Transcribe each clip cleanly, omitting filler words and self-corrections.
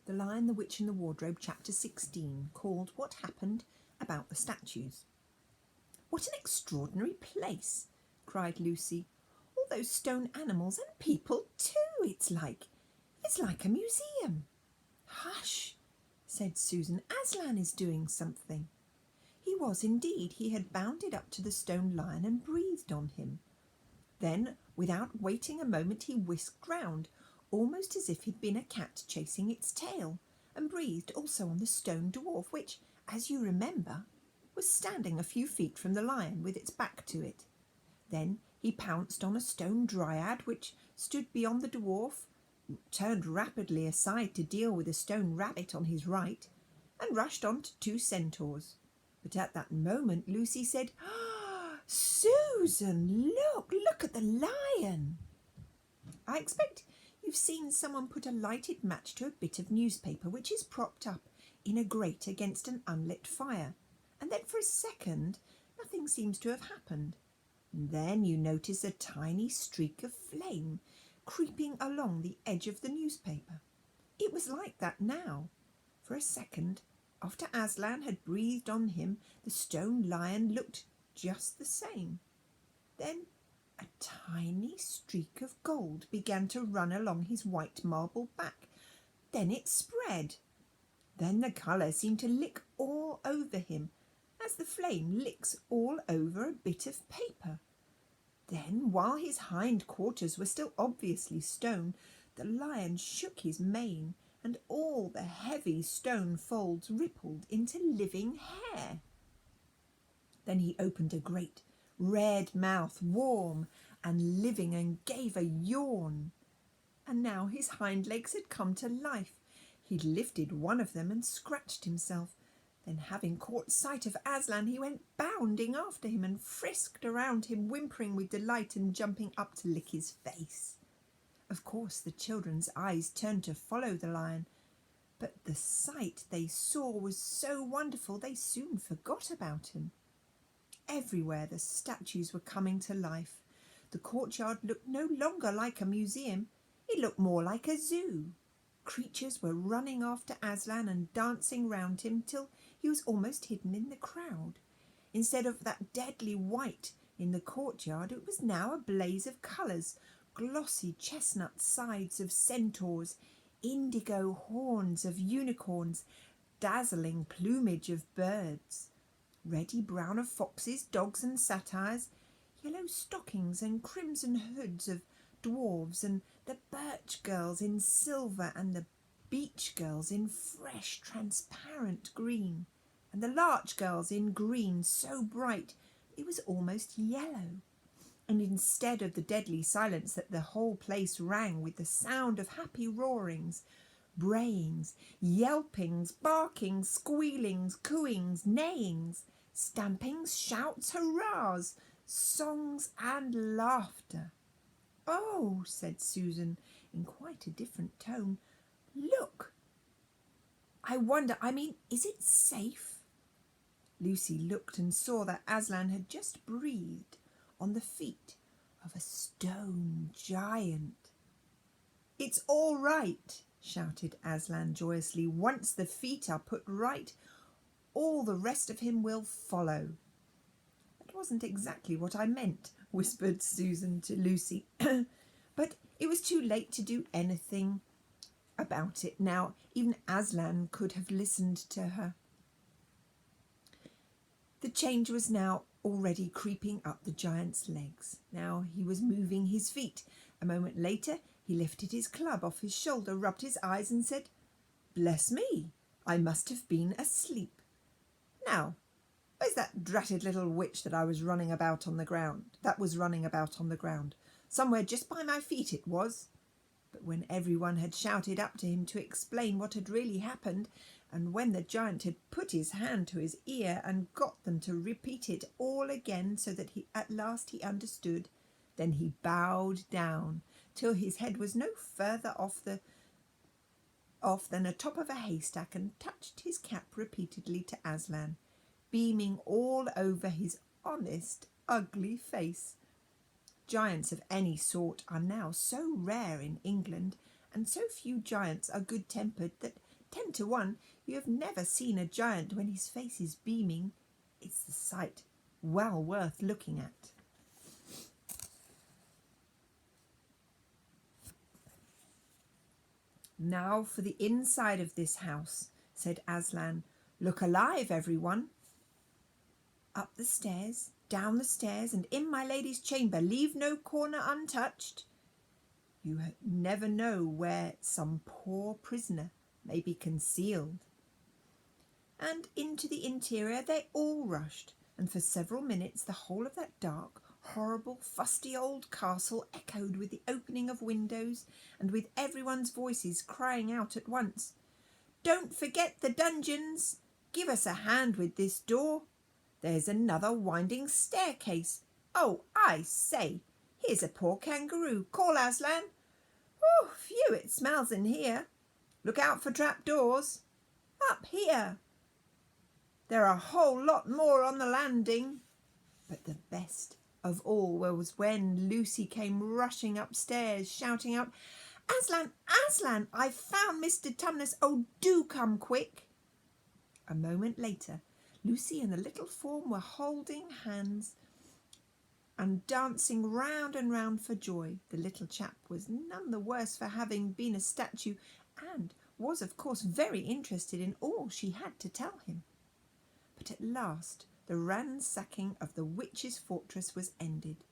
The Lion, the Witch and the Wardrobe, chapter 16, called What Happened About the Statues. "What an extraordinary place!" cried Lucy. "All those stone animals and people too. It's like a museum." "Hush," said Susan. "Aslan is doing something." He was indeed. He had bounded up to the stone lion and breathed on him. Then, without waiting a moment, he whisked round, almost as if he'd been a cat chasing its tail, and breathed also on the stone dwarf, which, as you remember, was standing a few feet from the lion with its back to it. Then he pounced on a stone dryad which stood beyond the dwarf, turned rapidly aside to deal with a stone rabbit on his right, and rushed on to 2 centaurs. But at that moment Lucy said, "Susan, look at the lion." I expect you've seen someone put a lighted match to a bit of newspaper which is propped up in a grate against an unlit fire, and then for a second nothing seems to have happened. And then you notice a tiny streak of flame creeping along the edge of the newspaper. It was like that now. For a second, after Aslan had breathed on him, the stone lion looked just the same. Then a tiny streak of gold began to run along his white marble back. Then it spread. Then the colour seemed to lick all over him, as the flame licks all over a bit of paper. Then, while his hind quarters were still obviously stone, the lion shook his mane, and all the heavy stone folds rippled into living hair. Then he opened a great red mouth, warm and living, and gave a yawn. And now his hind legs had come to life. He lifted one of them and scratched himself. Then, having caught sight of Aslan, he went bounding after him and frisked around him, whimpering with delight and jumping up to lick his face. Of course, the children's eyes turned to follow the lion, but the sight they saw was so wonderful they soon forgot about him. Everywhere the statues were coming to life. The courtyard looked no longer like a museum. It looked more like a zoo. Creatures were running after Aslan and dancing round him till he was almost hidden in the crowd. Instead of that deadly white in the courtyard, it was now a blaze of colours, glossy chestnut sides of centaurs, indigo horns of unicorns, dazzling plumage of birds, reddy brown of foxes, dogs and satyrs, yellow stockings and crimson hoods of dwarves, and the birch girls in silver, and the beech girls in fresh transparent green, and the larch girls in green so bright it was almost yellow. And instead of the deadly silence that the whole place rang with the sound of happy roarings, brayings, yelpings, barkings, squealings, cooings, neighings, stampings, shouts, hurrahs, songs and laughter. "Oh," said Susan in quite a different tone, "look! Is it safe?" Lucy looked and saw that Aslan had just breathed on the feet of a stone giant. "It's all right," shouted Aslan joyously. "Once the feet are put right, all the rest of him will follow." "That wasn't exactly what I meant," whispered Susan to Lucy. But it was too late to do anything about it now. Even Aslan could have listened to her. The change was now already creeping up the giant's legs. Now he was moving his feet. A moment later he lifted his club off his shoulder, rubbed his eyes and said, "Bless me, I must have been asleep. Now, where's that dratted little witch that was running about on the ground? Somewhere just by my feet it was." But when everyone had shouted up to him to explain what had really happened, and when the giant had put his hand to his ear and got them to repeat it all again so that at last he understood, then he bowed down till his head was no further off than a top of a haystack, and touched his cap repeatedly to Aslan, beaming all over his honest, ugly face. Giants of any sort are now so rare in England, and so few giants are good-tempered, that 10 to 1, you have never seen a giant when his face is beaming. It's the sight well worth looking at. Now for the inside of this house, said Aslan. Look alive, everyone. Up the stairs, down the stairs, and in my lady's chamber. Leave no corner untouched. You never know where some poor prisoner may be concealed. And into the interior they all rushed, and for several minutes the whole of that dark, horrible, fusty old castle echoed with the opening of windows and with everyone's voices crying out at once, "Don't forget the dungeons! Give us a hand with this door! There's another winding staircase! Oh, I say, here's a poor kangaroo! Call Aslan! Oh, phew, it smells in here! Look out for trapdoors! Up here! There are a whole lot more on the landing!" But the best of all was when Lucy came rushing upstairs, shouting out, "Aslan, Aslan, I've found Mr. Tumnus! Oh, do come quick!" A moment later, Lucy and the little form were holding hands and dancing round and round for joy. The little chap was none the worse for having been a statue, and was, of course, very interested in all she had to tell him. But at last the ransacking of the witch's fortress was ended.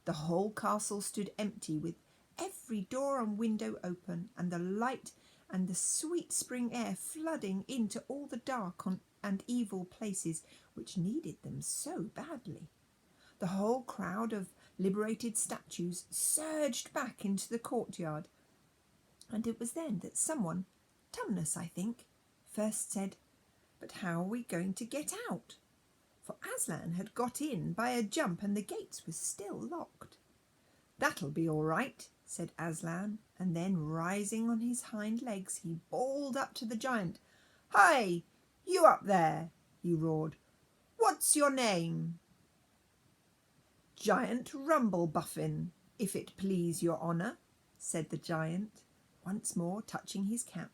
The whole castle stood empty, with every door and window open, and the light and the sweet spring air flooding into all the dark and evil places which needed them so badly. The whole crowd of liberated statues surged back into the courtyard, and it was then that someone, Tumnus, I think, first said, "But how are we going to get out?" For Aslan had got in by a jump and the gates were still locked. "That'll be all right," said Aslan, and then rising on his hind legs he bawled up to the giant. "Hi, you up there," he roared. "What's your name?" "Giant Rumblebuffin, if it please your honour," said the giant, once more touching his cap.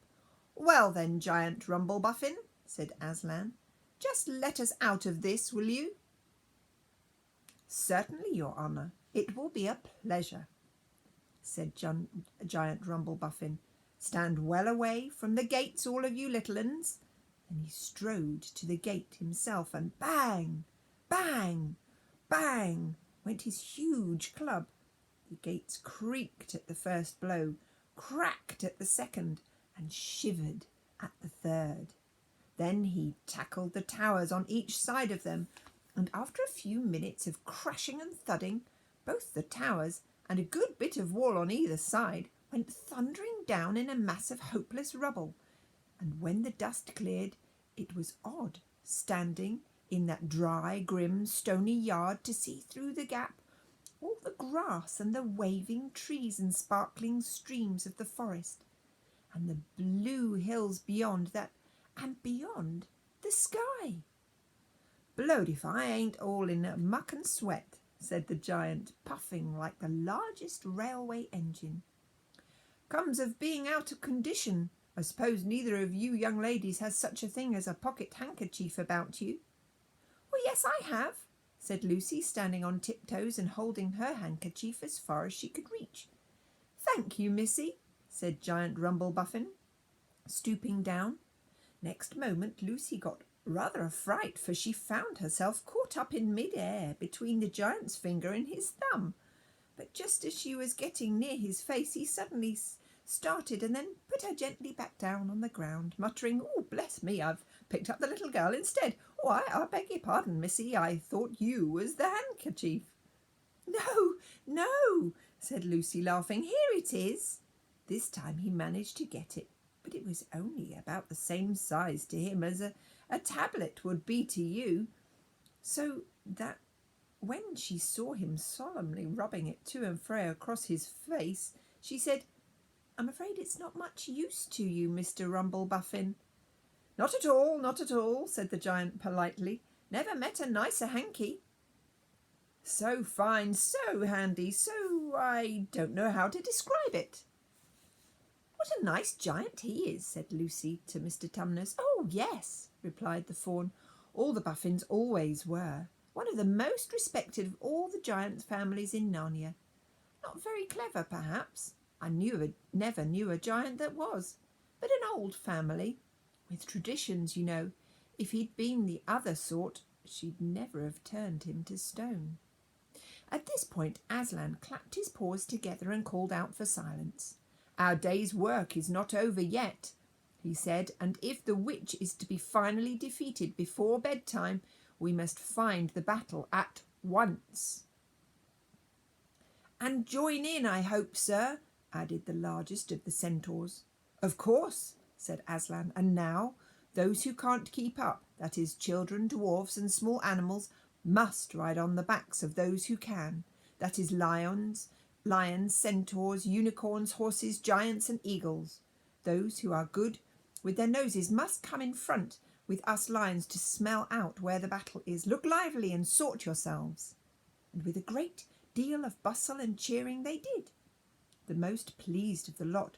"Well then, Giant Rumblebuffin," said Aslan, "just let us out of this, will you?" "Certainly, your honour. It will be a pleasure," said Giant Rumblebuffin. "Stand well away from the gates, all of you little uns." Then he strode to the gate himself, and bang, bang, bang went his huge club. The gates creaked at the first blow, cracked at the second, and shivered at the third. Then he tackled the towers on each side of them, and after a few minutes of crashing and thudding, both the towers and a good bit of wall on either side went thundering down in a mass of hopeless rubble. And when the dust cleared, it was odd, standing in that dry, grim, stony yard, to see through the gap all the grass and the waving trees and sparkling streams of the forest, and the blue hills beyond that, and beyond the sky. "Blowed if I ain't all in a muck and sweat," said the giant, puffing like the largest railway engine. "Comes of being out of condition. I suppose neither of you young ladies has such a thing as a pocket handkerchief about you?" "Oh, yes, I have," said Lucy, standing on tiptoes and holding her handkerchief as far as she could reach. "Thank you, missy," said Giant Rumblebuffin, stooping down. Next moment Lucy got rather a fright, for she found herself caught up in mid-air between the giant's finger and his thumb. But just as she was getting near his face, he suddenly started and then put her gently back down on the ground, muttering, "Oh, bless me, I've picked up the little girl instead. Oh, I beg your pardon, missy, I thought you was the handkerchief." "No, no," said Lucy, laughing. "Here it is." This time he managed to get it, but it was only about the same size to him as a tablet would be to you, so that when she saw him solemnly rubbing it to and fro across his face, she said, "I'm afraid it's not much use to you, Mr. Rumblebuffin." "Not at all, not at all," said the giant politely. "Never met a nicer hanky. So fine, so handy, so I don't know how to describe it." "What a nice giant he is," said Lucy to Mr. Tumnus. "Oh, yes," replied the fawn. "All the Buffins always were. One of the most respected of all the giant families in Narnia. Not very clever, perhaps. I never knew a giant that was. But an old family, with traditions, you know. If he'd been the other sort, she'd never have turned him to stone." At this point, Aslan clapped his paws together and called out for silence. "Our day's work is not over yet," he said, "and if the witch is to be finally defeated before bedtime, we must find the battle at once." "And join in, I hope, sir," added the largest of the centaurs. "Of course," said Aslan. "And now, those who can't keep up, that is, children, dwarfs, and small animals, must ride on the backs of those who can, that is, lions, centaurs, unicorns, horses, giants, and eagles. Those who are good with their noses must come in front with us lions to smell out where the battle is. Look lively and sort yourselves." And with a great deal of bustle and cheering they did. The most pleased of the lot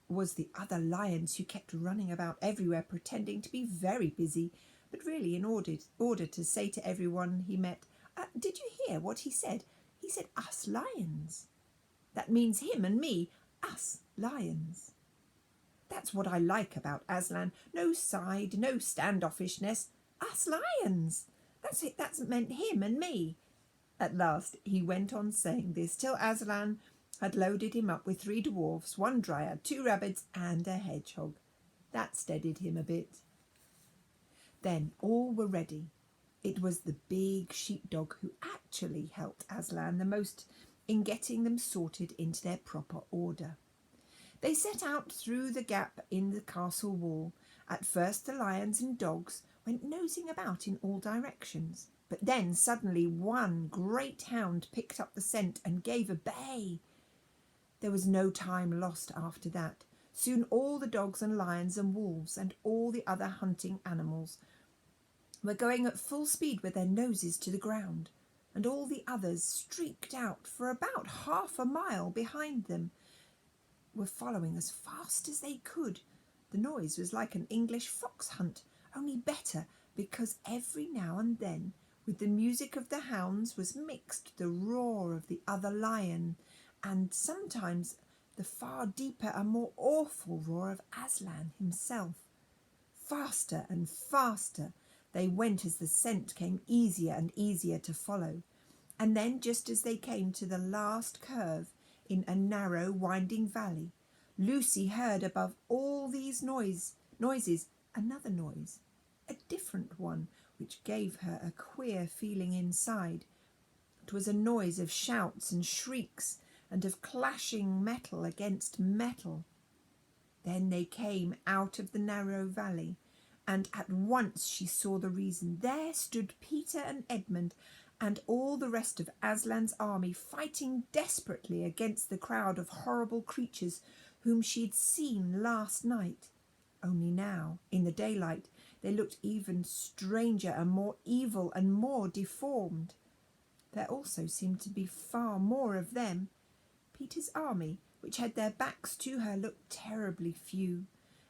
was the other lions, who kept running about everywhere pretending to be very busy, but really in order to say to everyone he met, "Did you hear what he said? He said us lions. That means him and me, us lions." That's what I like about Aslan. No side, no standoffishness. Us lions. That's it. That's meant him and me. At last he went on saying this till Aslan had loaded him up with 3 dwarfs, 1 dryad, 2 rabbits, and a hedgehog. That steadied him a bit. Then all were ready. It was the big sheepdog who actually helped Aslan the most in getting them sorted into their proper order. They set out through the gap in the castle wall. At first the lions and dogs went nosing about in all directions, but then suddenly one great hound picked up the scent and gave a bay. There was no time lost after that. Soon all the dogs and lions and wolves and all the other hunting animals were going at full speed with their noses to the ground, and all the others streaked out for about half a mile behind them, were following as fast as they could. The noise was like an English fox hunt, only better, because every now and then with the music of the hounds was mixed the roar of the other lion, and sometimes the far deeper and more awful roar of Aslan himself. Faster and faster they went as the scent came easier and easier to follow, and then just as they came to the last curve in a narrow winding valley, Lucy heard above all these noises another noise, a different one, which gave her a queer feeling inside. It was a noise of shouts and shrieks and of clashing metal against metal. Then they came out of the narrow valley, and at once she saw the reason. There stood Peter and Edmund and all the rest of Aslan's army, fighting desperately against the crowd of horrible creatures whom she'd seen last night. Only now, in the daylight, they looked even stranger and more evil and more deformed. There also seemed to be far more of them. Peter's army, which had their backs to her, looked terribly few,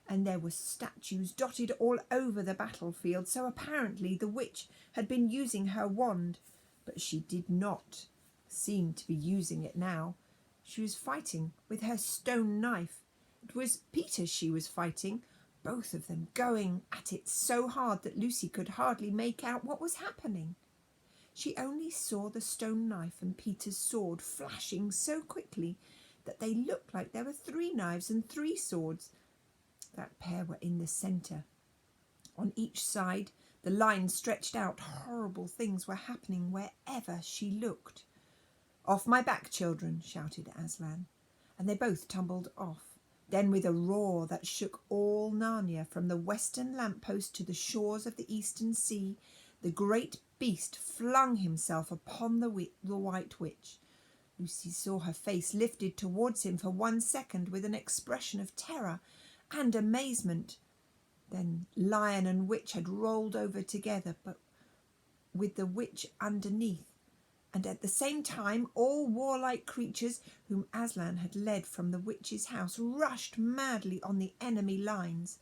and there were statues dotted all over the battlefield, so apparently the witch had been using her wand, but she did not seem to be using it now. She was fighting with her stone knife. It was Peter she was fighting, both of them going at it so hard that Lucy could hardly make out what was happening. She only saw the stone knife and Peter's sword flashing so quickly that they looked like there were 3 knives and 3 swords. That pair were in the centre. On each side the line stretched out. Horrible things were happening wherever she looked. "Off my back, children," shouted Aslan, and they both tumbled off. Then, with a roar that shook all Narnia, from the western lamppost to the shores of the eastern sea, the great beast flung himself upon the White Witch. Lucy saw her face lifted towards him for 1 second with an expression of terror and amazement. Then lion and witch had rolled over together, but with the witch underneath, And at the same time, all warlike creatures whom Aslan had led from the witch's house rushed madly on the enemy lines.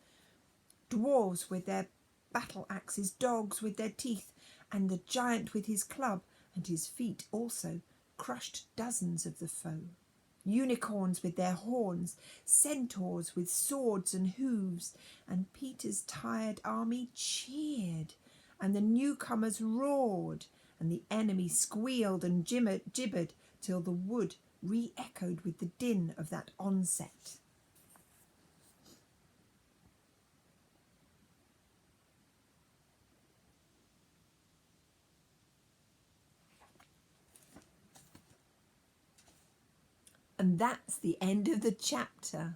Dwarves with their battle axes, dogs with their teeth, and the giant with his club and his feet also, crushed dozens of the foe. Unicorns with their horns, centaurs with swords and hooves, and Peter's tired army cheered, and the newcomers roared, and the enemy squealed and gibbered till the wood re-echoed with the din of that onset. And that's the end of the chapter.